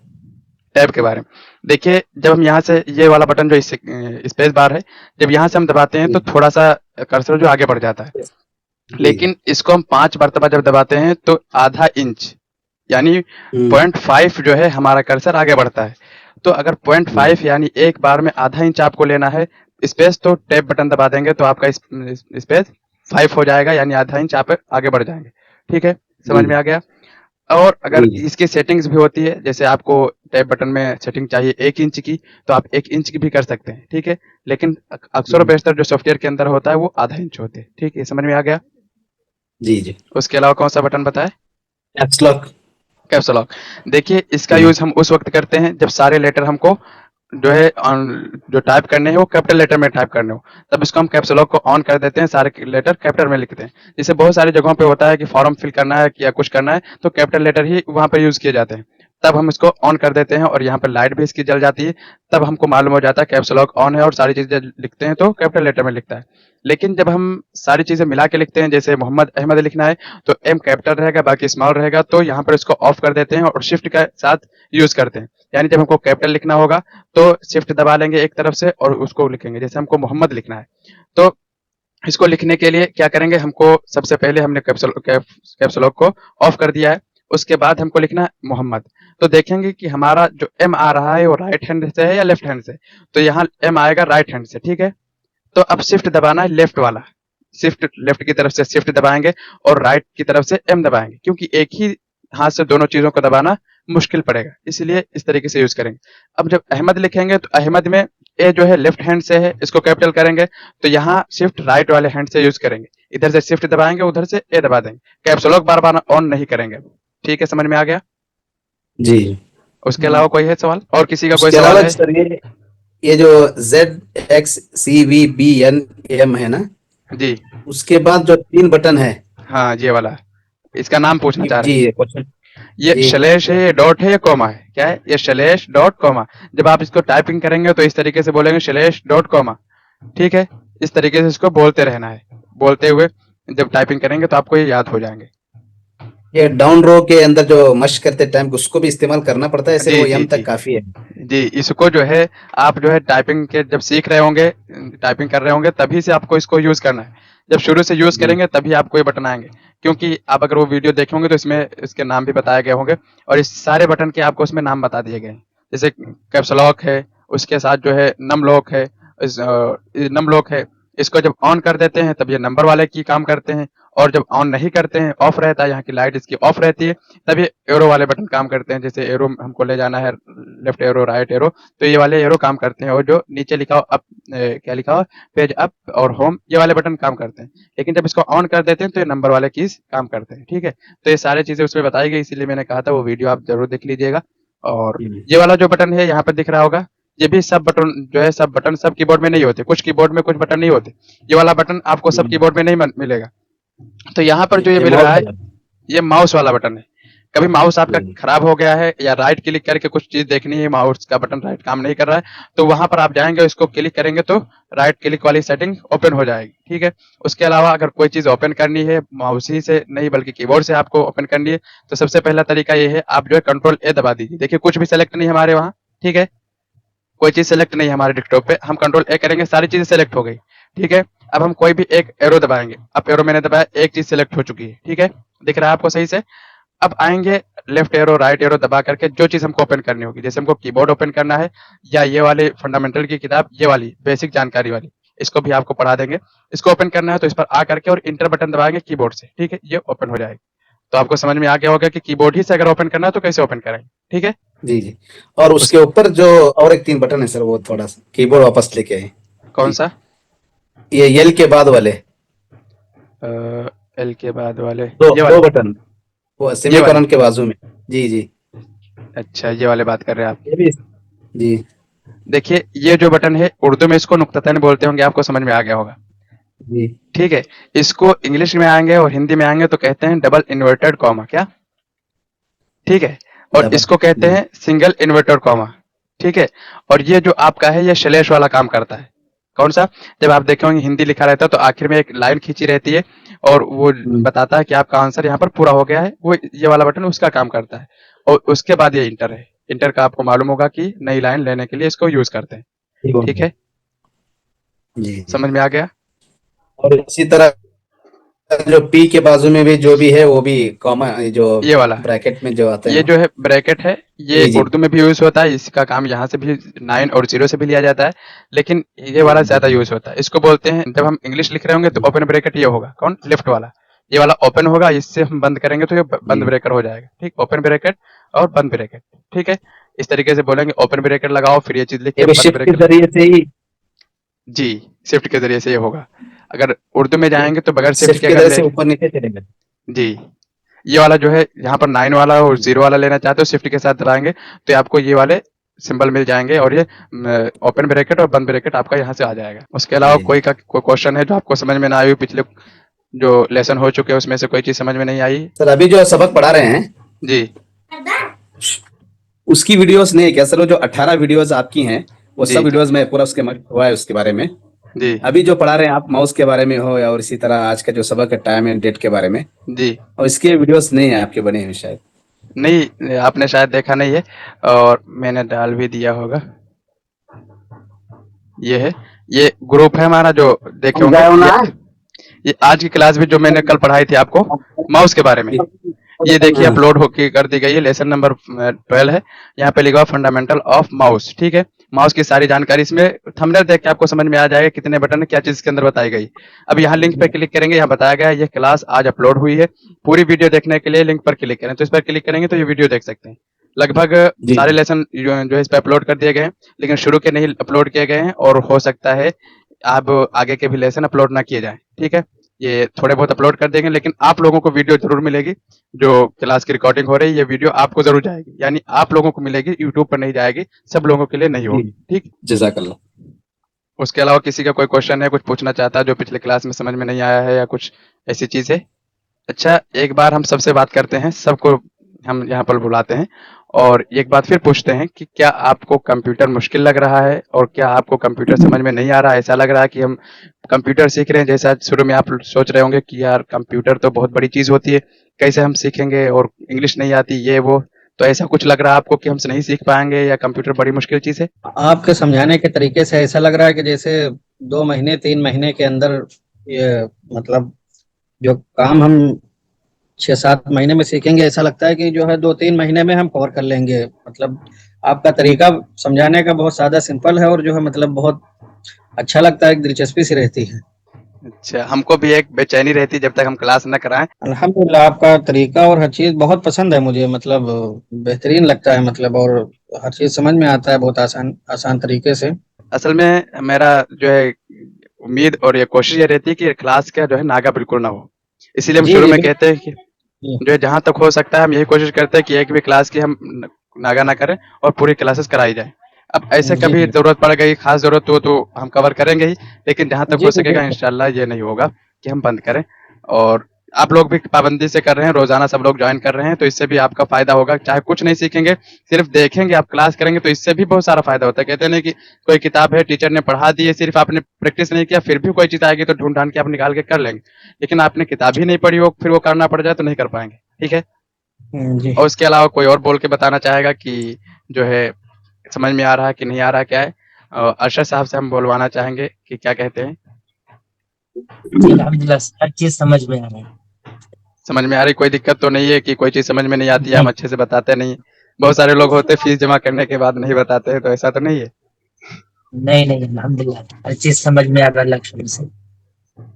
टैब के बारे में। देखिए, जब हम यहाँ से ये वाला बटन जो स्पेस बार है, जब यहाँ से हम दबाते हैं तो थोड़ा सा कर्सर जो आगे बढ़ जाता है, लेकिन इसको हम 5 मरतबा जब दबाते हैं तो आधा इंच यानी 0.5 जो है हमारा कर्सर आगे बढ़ता है। तो अगर 0.5 यानी एक बार में आधा इंच आपको लेना है स्पेस, तो टैब बटन दबा देंगे तो आपका स्पेस 5 हो जाएगा, यानी आधा इंच आप आगे बढ़ जाएंगे। ठीक है, समझ में आ गया? और अगर इसकी सेटिंग्स भी होती है, जैसे आपको टैब बटन में सेटिंग चाहिए 1 इंच की, तो आप 1 इंच की भी कर सकते हैं। ठीक है, लेकिन अक्सर बेशतर जो सॉफ्टवेयर के अंदर होता है वो आधा इंच होते हैं। ठीक है, समझ में आ गया? जी जी। उसके अलावा कौन सा बटन बताए? Caps lock. Caps lock. देखिए, इसका यूज हम उस वक्त करते हैं जब सारे लेटर हमको जो है जो टाइप करने हैं वो कैपिटल लेटर में टाइप करने हो, तब इसको हम कैप्स लॉक को ऑन कर देते हैं, सारे लेटर कैपिटल में लिखते हैं। जैसे बहुत सारी जगहों पे होता है कि फॉर्म फिल करना है या कुछ करना है तो कैपिटल लेटर ही वहां पर यूज किए जाते हैं, तब हम इसको ऑन कर देते हैं और यहाँ पर लाइट भी इसकी जल जाती है, तब हमको मालूम हो जाता है कैप्स लॉक ऑन है और सारी चीजें लिखते हैं तो कैपिटल लेटर में लिखता है। लेकिन जब हम सारी चीजें मिला के लिखते हैं, जैसे मोहम्मद अहमद लिखना है तो एम कैपिटल रहेगा, बाकी स्मॉल रहेगा, तो यहाँ पर इसको ऑफ कर देते हैं और शिफ्ट के साथ यूज करते हैं। यानी जब हमको कैपिटल लिखना होगा तो शिफ्ट दबा लेंगे एक तरफ से और उसको लिखेंगे। जैसे हमको मोहम्मद लिखना है तो इसको लिखने के लिए क्या करेंगे, हमको सबसे पहले हमने कैप्स लॉक को ऑफ कर दिया है, उसके बाद हमको लिखना है मोहम्मद। तो देखेंगे कि हमारा जो एम आ रहा है वो राइट हैंड से है या लेफ्ट हैंड से, तो यहाँ एम आएगा राइट हैंड से। ठीक है, तो अब शिफ्ट दबाना है लेफ्ट वाला, शिफ्ट लेफ्ट की तरफ से शिफ्ट दबाएंगे और राइट की तरफ से एम दबाएंगे, क्योंकि एक ही हाथ से दोनों चीजों को दबाना मुश्किल पड़ेगा, इसलिए इस तरीके से यूज करेंगे। अब जब अहमद लिखेंगे तो अहमद में ए जो है लेफ्ट हैंड से है, इसको कैपिटल करेंगे तो यहाँ शिफ्ट राइट वाले हैंड से यूज करेंगे, इधर से शिफ्ट दबाएंगे उधर से ए दबा देंगे, caps lock bar bar on नहीं करेंगे। ठीक है, समझ में आ गया? जी। उसके अलावा कोई है सवाल, और किसी का कोई उसके सवाल अलावा है? सर ये जो ZXCVBNM है ना, जी उसके बाद जो 3 बटन है। हाँ, ये वाला, इसका नाम पूछना चाह रहे हैं? जी क्वेश्चन। ये जी। शलेश है, ये डॉट है, ये कॉमा है? क्या है ये? Salhesh dot comma. जब आप इसको टाइपिंग करेंगे तो इस तरीके से बोलेंगे शलेश डॉट कॉमा। ठीक है, इस तरीके से इसको बोलते रहना है, बोलते हुए जब टाइपिंग करेंगे तो आपको ये याद हो जाएंगे। ये डाउन रो के अंदर जो मश करते टाइम उसको भी इस्तेमाल करना पड़ता है, जी सिर्फ वो जी यम जी तक काफी है? जी, इसको जो है आप जो है टाइपिंग के जब सीख रहे होंगे, टाइपिंग कर रहे होंगे, तभी से आपको इसको यूज करना है। जब शुरू से यूज करेंगे तभी आपको ये बटन आएंगे, क्योंकि आप अगर वो वीडियो देखेंगे तो इसमें इसके नाम भी बताए गए होंगे और इस सारे बटन के आपको उसमें नाम बता दिए गए हैं। जैसे कैप्स लॉक है, उसके साथ जो है नम लॉक है, नम लॉक है, इसको जब ऑन कर देते हैं तब ये नंबर वाले की काम करते हैं, और जब ऑन नहीं करते हैं, ऑफ रहता है, यहाँ की लाइट इसकी ऑफ रहती है, तब ये एरो वाले बटन काम करते हैं। जैसे एरो हमको ले जाना है, लेफ्ट एरो राइट एरो, तो ये वाले एरो काम करते हैं, और जो नीचे लिखा हो अप, क्या लिखा हो, पेज अप और होम, ये वाले बटन काम करते हैं। लेकिन जब इसको ऑन कर देते हैं तो ये नंबर वाले कीज काम करते हैं। ठीक है, तो ये सारी चीजें उसमें बताई गई, इसीलिए मैंने कहा था वो वीडियो आप जरूर देख लीजिएगा। और ये वाला जो बटन है यहाँ पर दिख रहा होगा, ये भी सब बटन जो है, सब बटन सब कीबोर्ड में नहीं होते, कुछ कीबोर्ड में कुछ बटन नहीं होते। ये वाला बटन आपको सब कीबोर्ड में नहीं मिलेगा। तो यहाँ पर जो ये मिल रहा है, ये माउस वाला बटन है। कभी माउस आपका खराब हो गया है या राइट क्लिक करके कुछ चीज देखनी है, माउस का बटन राइट काम नहीं कर रहा है, तो वहां पर आप जाएंगे, इसको क्लिक करेंगे तो राइट क्लिक वाली सेटिंग ओपन हो जाएगी। ठीक है, उसके अलावा अगर कोई चीज ओपन करनी है माउस ही से नहीं बल्कि कीबोर्ड से आपको ओपन करनी है, तो सबसे पहला तरीका ये है, आप जो है कंट्रोल ए दबा दीजिए। देखिए कुछ भी सेलेक्ट नहीं हमारे वहाँ, ठीक है, कोई चीज सेलेक्ट नहीं है हमारे डेस्कटॉप पे, हम कंट्रोल ए करेंगे, सारी चीजें सेलेक्ट हो गई। ठीक है, अब हम कोई भी एक एरो दबाएंगे, अब एरो मैंने दबाया, एक चीज सेलेक्ट हो चुकी है। ठीक है, दिख रहा है आपको सही से? अब आएंगे लेफ्ट एरो राइट एरो दबा करके जो चीज हमको ओपन करनी होगी, जैसे हमको कीबोर्ड ओपन करना है या ये वाले फंडामेंटल की किताब, ये वाली बेसिक जानकारी वाली, इसको भी आपको पढ़ा देंगे। इसको ओपन करना है तो इस पर आ करके और इंटर बटन दबाएंगे कीबोर्ड से। ठीक है, ये ओपन हो जाएगी। तो आपको समझ में आ गया होगा कि कीबोर्ड ही से अगर ओपन करना है तो कैसे ओपन करेंगे। ठीक है जी जी। और उसके ऊपर जो और एक 3 बटन है सर, वो थोड़ा सा कीबोर्ड वापस लेके आए। कौन सा? ये एल के बाद वाले एल के बाद वाले दो बटन, वो सेमीकोलन के बाजू में। जी जी। अच्छा, ये वाले बात कर रहे हैं आप? ये भी जी। देखिए, ये जो बटन है उर्दू में इसको नुक्तातैन बोलते होंगे, आपको समझ में आ गया होगा। जी ठीक है। इसको इंग्लिश में आएंगे और हिंदी में आएंगे तो कहते हैं डबल इन्वर्टेड कॉमा, क्या? ठीक है। और डबल इसको कहते जी हैं सिंगल इन्वर्टेड कॉमा। ठीक है। और ये जो आपका है ये श्लेष वाला काम करता है। कौन सा? जब आप देखे होंगे हिंदी लिखा रहता है तो आखिर में एक लाइन खींची रहती है और वो बताता है कि आपका आंसर यहाँ पर पूरा हो गया है, वो ये वाला बटन उसका काम करता है। और उसके बाद ये इंटर है। इंटर का आपको मालूम होगा कि नई लाइन लेने के लिए इसको यूज करते हैं। ठीक है, जी समझ में आ गया? और इसी तरह जो पी के बाजू में भी जो भी है वो भी कॉमा जो ये वाला ब्रैकेट में जो आता ये है जो है ब्रैकेट है, ये जी जी उर्दू में भी यूज होता है, इसका काम यहाँ से भी 9 और 0 से भी लिया जाता है, लेकिन ये वाला ज्यादा यूज होता है। इसको बोलते हैं, जब हम इंग्लिश लिख रहे होंगे तो ओपन ब्रैकेट ये होगा, कौन? लेफ्ट वाला। ये वाला ओपन होगा, इससे हम बंद करेंगे तो ये बंद जी ब्रेकर हो जाएगा। ठीक, ओपन ब्रैकेट और बंद ब्रैकेट। ठीक है, इस तरीके से बोलेंगे ओपन ब्रैकेट लगाओ, फिर ये चीज लिख के ये भी बंद शिफ्ट के ब्रैकेट। जरिए से ही जी, शिफ्ट के जरिए से ये होगा। अगर उर्दू में जाएंगे तो बगैर शिफ्ट शिफ्ट के के अगर जरिए ले, से ऊपर नीचे चलेगा जी, ये वाला जो है यहाँ पर 9 वाला और 0 वाला लेना चाहते हो शिफ्ट के साथ दबाएंगे तो आपको ये वाले सिंबल मिल जाएंगे और ये ओपन ब्रैकेट और बंद ब्रैकेट आपका यहाँ से आ जाएगा। उसके अलावा जी कोई क्वेश्चन है जो आपको समझ में ना आई हो, पिछले जो लेसन हो चुके हैं उसमें से कोई चीज समझ में नहीं आई? सर अभी जो सबक पढ़ा रहे हैं जी उसकी वीडियोस नहीं है क्या सर? वो जो 18 वीडियोस आपकी हैं वो जी सब वीडियोस में पूरा उसके हुआ है उसके बारे में। जी अभी जो पढ़ा रहे हैं आप माउस के बारे में हो या और इसी तरह आज का जो सबक है टाइम एंड डेट के बारे में, जी। और इसके वीडियोस नहीं है आपके बने हुए शायद। नहीं, आपने शायद देखा नहीं है और मैंने डाल भी दिया होगा। ये है, ये ग्रुप है हमारा जो देखे होंगे। ये आज की क्लास भी जो मैंने कल पढ़ाई थी आपको माउस के बारे में, ये देखिए हाँ। अपलोड होके कर दी गई है। लेसन नंबर 12 है, यहाँ पे लिखा हुआ फंडामेंटल ऑफ माउस। ठीक है, माउस की सारी जानकारी इसमें थंबनेल देख के आपको समझ में आ जाएगा कितने बटन है, क्या चीज इसके अंदर बताई गई। अब यहाँ लिंक पे क्लिक करेंगे, यहाँ बताया गया है ये क्लास आज अपलोड हुई है। पूरी वीडियो देखने के लिए लिंक पर क्लिक करें, तो इस पर क्लिक करेंगे तो ये वीडियो देख सकते हैं। लगभग जी सारे लेसन जो है इस पर अपलोड कर दिए गए हैं, लेकिन शुरू के नहीं अपलोड किए गए हैं और हो सकता है आप आगे के भी लेसन अपलोड ना किए जाएं। ठीक है, ये थोड़े बहुत अपलोड कर देंगे, लेकिन आप लोगों को वीडियो जरूर मिलेगी। जो क्लास की रिकॉर्डिंग हो रही है ये वीडियो आपको जरूर जाएगी, यानी आप लोगों को मिलेगी, यूट्यूब पर नहीं जाएगी, सब लोगों के लिए नहीं होगी। ठीक, जज़ाकल्लाह। उसके अलावा किसी का कोई क्वेश्चन है, कुछ पूछना चाहता है जो पिछले क्लास में समझ में नहीं आया है या कुछ ऐसी चीज है? अच्छा, एक बार हम सबसे बात करते हैं, सबको हम यहाँ पर बुलाते हैं और एक बात फिर पूछते हैं कि क्या आपको कंप्यूटर मुश्किल लग रहा है और क्या आपको कंप्यूटर समझ में नहीं आ रहा है? ऐसा लग रहा है कि हम कंप्यूटर सीख रहे हैं, जैसा शुरू में आप सोच रहे होंगे कि यार कंप्यूटर तो बहुत बड़ी चीज होती है, कैसे हम सीखेंगे और इंग्लिश नहीं आती ये वो, तो ऐसा कुछ लग रहा है आपको कि हम नहीं सीख पाएंगे या कंप्यूटर बड़ी मुश्किल चीज है? आपके समझाने के तरीके से ऐसा लग रहा है कि जैसे 2 महीने 3 महीने के अंदर ये मतलब जो काम हम 6-7 महीने में सीखेंगे, ऐसा लगता है कि जो है 2-3 महीने में हम कवर कर लेंगे। मतलब आपका तरीका समझाने का बहुत सादा सिंपल है और जो है मतलब बहुत अच्छा लगता है, एक दिलचस्पी सी रहती है। अच्छा, हमको भी एक बेचैनी रहती है जब तक हम क्लास न कराएं। अल्हम्दुलिल्लाह आपका तरीका और हर चीज बहुत पसंद है मुझे, मतलब बेहतरीन लगता है, मतलब और हर चीज समझ में आता है बहुत आसान आसान तरीके से। असल में मेरा जो है उम्मीद और ये कोशिश ये रहती है कि क्लास का जो है नागा बिल्कुल ना हो, इसीलिए हम जी शुरू जी में कहते हैं कि जी जो है जहां तक हो सकता है हम यही कोशिश करते हैं कि एक भी क्लास की हम नागा ना करें और पूरी क्लासेस कराई जाए। अब ऐसे जी कभी जी जरूरत पड़ गई, खास जरूरत हो तो हम कवर करेंगे ही, लेकिन जहां तक जी हो जी सकेगा बिल्कुल। इंशाल्लाह ये नहीं होगा कि हम बंद करें। और आप लोग भी पाबंदी से कर रहे हैं, रोजाना सब लोग ज्वाइन कर रहे हैं, तो इससे भी आपका फायदा होगा। चाहे कुछ नहीं सीखेंगे, सिर्फ देखेंगे, आप क्लास करेंगे तो इससे भी बहुत सारा फायदा होता है। कहते हैं ना कि कोई किताब है, टीचर ने पढ़ा दी है, सिर्फ आपने प्रैक्टिस नहीं किया, फिर भी कोई चीज आएगी तो ढूंढ ढांड के आप निकाल के कर लेंगे, लेकिन आपने किताब ही नहीं पढ़ी हो, फिर वो करना पड़ जाए तो नहीं कर पाएंगे। ठीक है, जी और उसके अलावा कोई और बोल के बताना चाहेगा कि जो है समझ में आ रहा है कि नहीं आ रहा, क्या है? अरशद साहब से हम बोलवाना चाहेंगे कि क्या कहते हैं? जी अल्हम्दुलिल्लाह हर चीज समझ में आ रही है। समझ में आ रही? कोई दिक्कत तो नहीं है कि कोई चीज समझ में नहीं आती है, हम नहीं अच्छे से बताते नहीं? बहुत सारे लोग होते फीस जमा करने के बाद नहीं बताते हैं, तो ऐसा तो नहीं है? नहीं अल्हम्दुलिल्लाह हर चीज समझ में आ रहा है लक्ष्य से।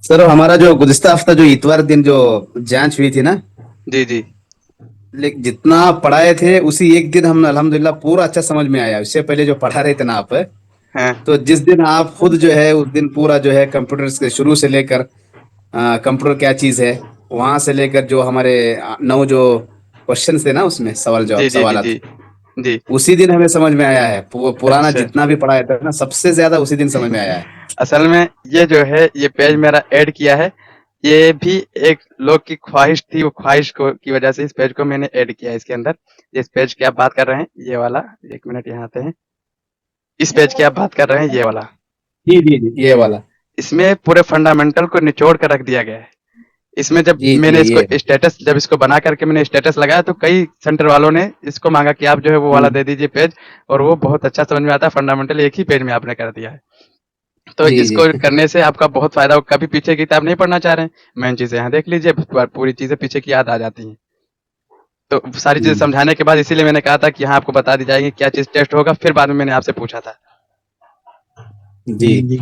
सर हमारा जो गुज़िश्ता हफ्ता जो इतवार दिन जो जांच हुई थी ना, जी जी लेकिन जितना पढ़ाए थे उसी एक दिन हम अल्हम्दुलिल्लाह पूरा अच्छा समझ में आया। इससे पहले जो पढ़ा रहे थे ना आप, हाँ तो जिस दिन आप खुद जो है उस दिन पूरा जो है कंप्यूटर से शुरू से लेकर कंप्यूटर क्या चीज है वहां से लेकर जो हमारे 9 जो क्वेश्चन थे ना उसमें सवाल जवाब जी जी जी सवालत, जी जी। उसी दिन हमें समझ में आया है। पुराना अच्छा। जितना भी पढ़ाया था ना, सबसे ज्यादा उसी दिन समझ में आया है। असल में ये जो है ये पेज मेरा ऐड किया है, ये भी एक लोग की ख्वाहिश थी, वो ख्वाहिश को की वजह से इस पेज को मैंने ऐड किया है इसके अंदर। जिस पेज की आप बात कर रहे हैं ये वाला, एक मिनट यहाँ आते हैं, इस पेज की आप बात कर रहे हैं ये वाला, जी जी जी, ये वाला। इसमें पूरे फंडामेंटल को निचोड़ कर रख दिया गया है। इसमें जब जी जी, मैंने इसको ये। स्टेटस, जब इसको बना करके मैंने स्टेटस लगाया तो कई सेंटर वालों ने इसको मांगा कि आप जो है वो वाला दे दीजिए पेज, और वो बहुत अच्छा समझ में आता है, फंडामेंटल एक ही पेज में आपने कर दिया है। तो जी जी। इसको करने से आपका बहुत फायदा होगा। कभी पीछे की किताब नहीं पढ़ना चाह रहे हैं, मेन चीजें यहाँ देख लीजिए, पूरी चीजें पीछे की याद आ जाती हैं। तो सारी चीजें समझाने के बाद इसीलिए मैंने कहा था कि यहाँ आपको बता दी जाएगी क्या चीज टेस्ट होगा, फिर बाद में मैंने आपसे पूछा था। जी। जी।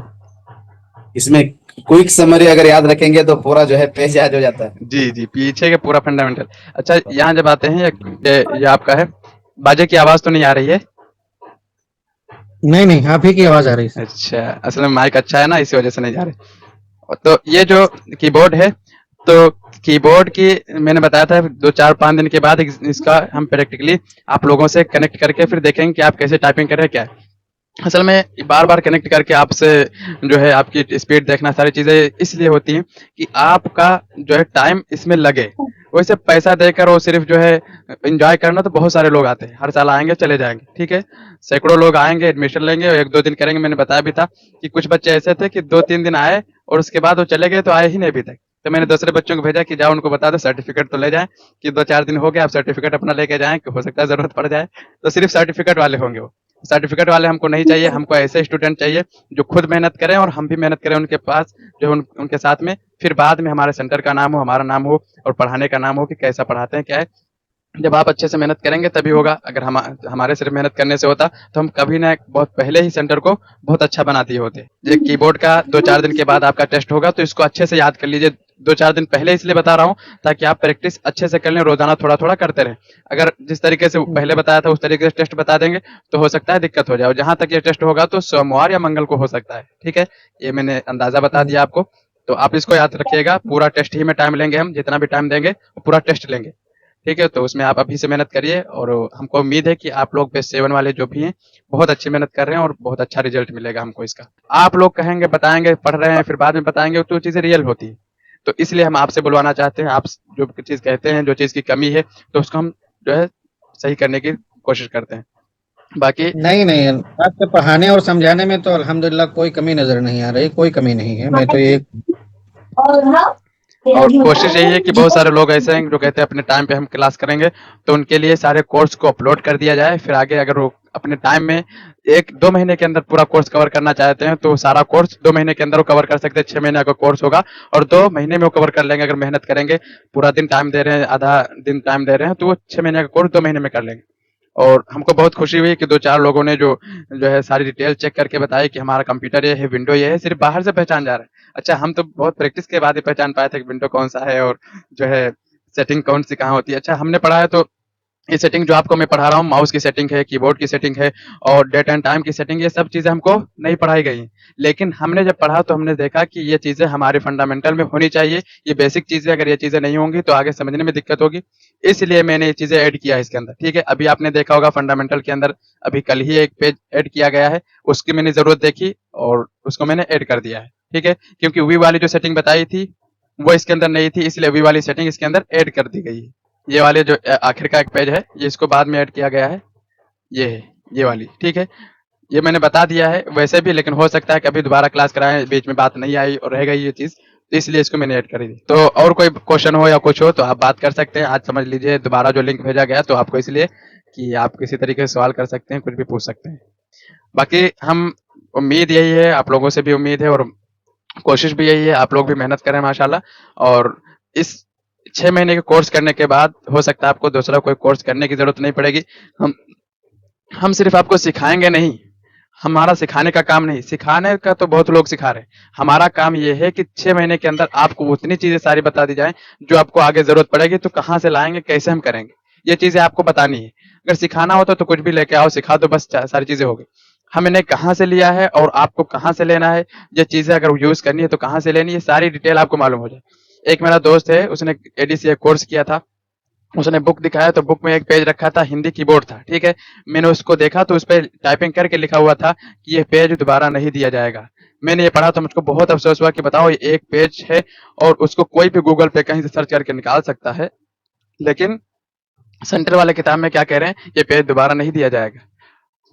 इसमें क्विक समरी अगर याद रखेंगे तो पूरा जो है पेज याद हो जाता है। जी जी, पीछे के पूरा फंडामेंटल। अच्छा, यहाँ जब आते हैं ये आपका है, बाजे की आवाज तो नहीं आ रही है? नहीं नहीं, आप ही की आवाज आ रही है। अच्छा, असल में माइक अच्छा है ना, इसी वजह से नहीं जा रहे। तो ये जो कीबोर्ड है, तो कीबोर्ड की मैंने बताया था 2-4-5 दिन के बाद इसका हम प्रैक्टिकली आप लोगों से कनेक्ट करके फिर देखेंगे कि आप कैसे टाइपिंग कर रहे हैं क्या है। असल में बार-बार कनेक्ट करके आपसे जो है आपकी स्पीड देखना, सारी चीज़ें इसलिए होती हैं कि आपका जो है टाइम इसमें लगे। वैसे पैसा देकर वो सिर्फ़ जो है एन्जॉय करना, तो बहुत सारे लोग आते हैं। हर साल आएँगे, चले जाएँगे, ठीक है? सैकड़ों लोग आएँगे, एडमिशन लेंगे और 1-2 दिन करेंगे। मैंने बताया भी था कि कुछ बच्चे ऐसे थे कि 2-3 दिन आए और उसके बाद वो चले गए, तो आए ही नहीं अभी तक। तो मैंने दूसरे बच्चों को भेजा कि जाओ उनको बता दो सर्टिफ़िकेट तो ले जाएँ, कि 2-4 दिन हो गए, आप सर्टिफ़िकेट अपना लेके जाएँ, कि हो सकता है ज़रूरत पड़ जाए। तो सिर्फ़ सर्टिफ़िकेट वाले होंगे वो। सर्टिफिकेट वाले हमको नहीं चाहिए, हमको ऐसे स्टूडेंट चाहिए जो खुद मेहनत करें और हम भी मेहनत करें उनके पास, जो उनके साथ में, फिर बाद में हमारे सेंटर का नाम हो, हमारा नाम हो और पढ़ाने का नाम हो कि कैसा पढ़ाते हैं, क्या है। जब आप अच्छे से मेहनत करेंगे तभी होगा। अगर हमारे सिर्फ मेहनत करने से होता तो हम कभी ना बहुत पहले ही सेंटर को बहुत अच्छा बना दिए होते। ये कीबोर्ड का 2-4 दिन के बाद आपका टेस्ट होगा, तो इसको अच्छे से याद कर लीजिए। 2-4 दिन पहले इसलिए बता रहा हूँ ताकि आप प्रैक्टिस अच्छे से कर लें, रोजाना थोड़ा-थोड़ा करते रहें। अगर जिस तरीके से पहले बताया था उस तरीके से टेस्ट बता देंगे तो हो सकता है दिक्कत हो जाए, और जहाँ तक ये टेस्ट होगा तो सोमवार या मंगल को हो सकता है, ठीक है? ये मैंने अंदाजा बता दिया आपको। तो आप इसको याद रखिएगा, पूरा टेस्ट ही में टाइम लेंगे हम, जितना भी टाइम देंगे वो पूरा टेस्ट लेंगे। ठीक है? तो उसमें आप अभी से मेहनत करिए, और हमको उम्मीद है कि आप लोग बेस्ट 7 वाले जो भी हैं, बहुत अच्छी मेहनत कर रहे हैं और बहुत अच्छा रिजल्ट मिलेगा हमको इसका। आप लोग कहेंगे, बताएँगे, पढ़ रहे हैं, फिर बाद में बताएँगे, तो चीज़ें रियल होती हैं। तो इसलिए हम आपसे बुलवाना चाहते हैं, आप जो चीज़ कहते हैं, जो चीज़ की कमी है, तो उसको हम जो है सही करने की कोशिश करते हैं। बाकी नहीं नहीं, आपके पढ़ाने और समझाने में तो अल्हम्दुलिल्लाह कोई कमी नजर नहीं आ रही, कोई कमी नहीं है। मैं तो ये और कोशिश यही है कि बहुत सारे लोग ऐसे हैं जो कहते हैं अपने टाइम पे हम क्लास करेंगे, तो उनके लिए सारे कोर्स को अपलोड कर दिया जाए। फिर आगे अगर वो अपने टाइम में 1-2 महीने के अंदर पूरा कोर्स कवर करना चाहते हैं, तो सारा कोर्स 2 महीने के अंदर वो कवर कर सकते हैं। 6 महीने का कोर्स होगा और 2 महीने में वो कवर कर लेंगे, अगर मेहनत करेंगे। पूरा दिन टाइम दे रहे हैं, आधा दिन टाइम दे रहे हैं, तो वो 6 महीने का कोर्स 2 महीने में कर लेंगे। और हमको बहुत खुशी हुई कि 2-4 लोगों ने जो है सारी डिटेल चेक करके बताई कि हमारा कंप्यूटर ये है, विंडो ये है, सिर्फ बाहर से पहचान जा रहा है। अच्छा, हम तो बहुत प्रैक्टिस के बाद ही पहचान पाए थे कि विंडो कौन-सा है और जो है सेटिंग कौन-सी कहाँ होती है। अच्छा, हमने पढ़ा है तो ये सेटिंग जो आपको मैं पढ़ा रहा हूँ, माउस की सेटिंग है, कीबोर्ड की सेटिंग है और डेट एंड टाइम की सेटिंग, ये सब चीज़ें हमको नहीं पढ़ाई गई हैं। लेकिन हमने जब पढ़ा तो हमने देखा कि ये चीज़ें हमारे फंडामेंटल में होनी चाहिए। ये बेसिक चीज़ें, अगर ये चीज़ें नहीं होंगी तो आगे समझने में दिक्कत होगी। इसलिए मैंने ये चीज़ें ऐड किया है इसके अंदर, ठीक है? अभी आपने देखा होगा फंडामेंटल के अंदर अभी कल ही एक पेज ऐड किया गया है, उसकी मैंने ज़रूरत देखी और उसको मैंने ऐड कर दिया है, ठीक है? क्योंकि वी वाली जो सेटिंग बताई थी, वो इसके अंदर नहीं थी, इसलिए वी वाली सेटिंग इसके अंदर ऐड कर दी गई है। ये वाले जो आखिर का एक पेज है, ये इसको बाद में ऐड किया गया है। ये है, ये वाली, ठीक है? ये मैंने बता दिया है वैसे भी, लेकिन हो सकता है कभी दोबारा क्लास कराएँ, बीच में बात नहीं आई और रह गई ये चीज़, तो इसलिए इसको मैंने ऐड कर दी। तो और कोई क्वेश्चन हो या कुछ हो तो आप बात कर सकते हैं। आज समझ लीजिए दोबारा जो लिंक भेजा गया तो आपको इसलिए कि आप किसी तरीके से सवाल कर सकते हैं, कुछ भी पूछ सकते हैं। बाकी हम उम्मीद यही है, आप लोगों से भी उम्मीद है और कोशिश भी यही है, आप लोग भी मेहनत करें माशाल्लाह। और इस 6 महीने के कोर्स करने के बाद हो सकता है आपको दूसरा कोई कोर्स करने की ज़रूरत नहीं पड़ेगी। हम हम सिर्फ़ आपको सिखाएँगे नहीं, हमारा सिखाने का काम नहीं, सिखाने का तो बहुत लोग सिखा रहे हैं। हमारा काम ये है कि 6 महीने के अंदर आपको उतनी चीज़ें सारी बता दी जाएँ, जो आपको आगे ज़रूरत पड़ेगी, तो कहाँ से लाएँगे, कैसे हम करेंगे, ये चीज़ें आपको बतानी है। अगर सिखाना होता तो कुछ भी लेके आओ, सिखा दो, बस सारी चीज़ें हो गई। हमने कहाँ से लिया है और आपको कहाँ से लेना है, ये चीज़ें अगर यूज़ करनी है तो कहाँ से लेनी है, सारी डिटेल आपको मालूम हो जाए। एक मेरा दोस्त है, उसने एडीसीए कोर्स किया था, उसने बुक दिखाया तो बुक में एक पेज रखा था, हिंदी कीबोर्ड था, ठीक है। मैंने उसको देखा तो उस पे टाइपिंग करके लिखा हुआ था कि ये पेज दोबारा नहीं दिया जाएगा। मैंने ये पढ़ा तो मुझको बहुत अफसोस हुआ कि बताओ, ये एक पेज है और उसको कोई भी गूगल पे कहीं से सर्च करके निकाल सकता है, लेकिन सेंटर वाले किताब में क्या कह रहे हैं, ये पेज दोबारा नहीं दिया जाएगा।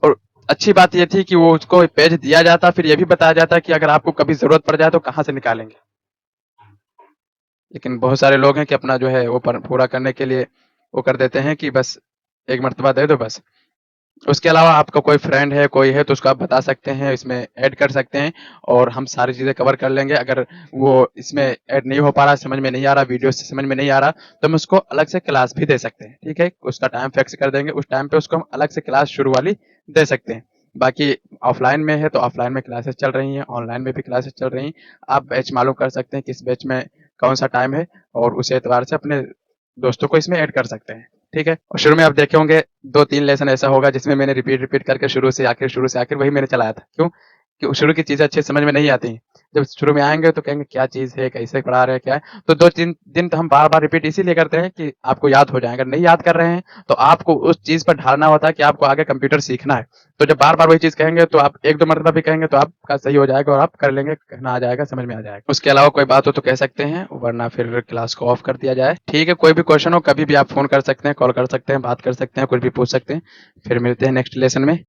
और अच्छी बात ये थी कि वो उसको पेज दिया जाता, फिर ये भी बताया जाता कि अगर आपको कभी जरूरत पड़ जाए तो कहाँ से निकालेंगे। लेकिन बहुत सारे लोग हैं कि अपना जो है वो पूरा करने के लिए वो कर देते हैं कि बस एक मर्तबा दे दो बस। उसके अलावा आपका कोई फ्रेंड है, कोई है, तो उसको आप बता सकते हैं, इसमें ऐड कर सकते हैं और हम सारी चीज़ें कवर कर लेंगे। अगर वो इसमें ऐड नहीं हो पा रहा, समझ में नहीं आ रहा, वीडियो से समझ में नहीं आ रहा, तो हम उसको अलग से क्लास भी दे सकते हैं, ठीक है। उसका टाइम फिक्स कर देंगे, उस टाइम पे उसको हम अलग से क्लास शुरू वाली दे सकते हैं। बाकी ऑफलाइन में है तो ऑफलाइन में क्लासेस चल रही हैं, ऑनलाइन में भी क्लासेस चल रही हैं। आप बैच मालूम कर सकते हैं किस बैच में कौन सा टाइम है और उस एतबार से अपने दोस्तों को इसमें ऐड कर सकते हैं, ठीक है। और शुरू में आप देखे होंगे 2-3 लेसन ऐसा होगा जिसमें मैंने रिपीट करके शुरू से आखिर वही मैंने चलाया था। क्यों? कि शुरू की चीज़ें अच्छे से समझ में नहीं आती हैं। जब शुरू में आएँगे तो कहेंगे क्या चीज़ है, कैसे पढ़ा रहे हैं, क्या है? तो 2-3 दिन तो हम बार-बार रिपीट इसीलिए करते हैं कि आपको याद हो जाए। अगर नहीं याद कर रहे हैं तो आपको उस चीज़ पर ढालना होता है कि आपको आगे कंप्यूटर सीखना है। तो जब बार-बार वही चीज़ कहेंगे तो आप 1-2 मरतबा भी कहेंगे तो आपका सही हो जाएगा और आप कर लेंगे, कहना आ जाएगा, समझ में आ जाएगा। उसके अलावा कोई बात हो तो कह सकते हैं, वरना फिर क्लास को ऑफ कर दिया जाए, ठीक है। कोई भी क्वेश्चन हो कभी भी आप फ़ोन कर सकते हैं, कॉल कर सकते हैं, बात कर सकते हैं, कुछ भी पूछ सकते हैं। फिर मिलते हैं नेक्स्ट लेसन में।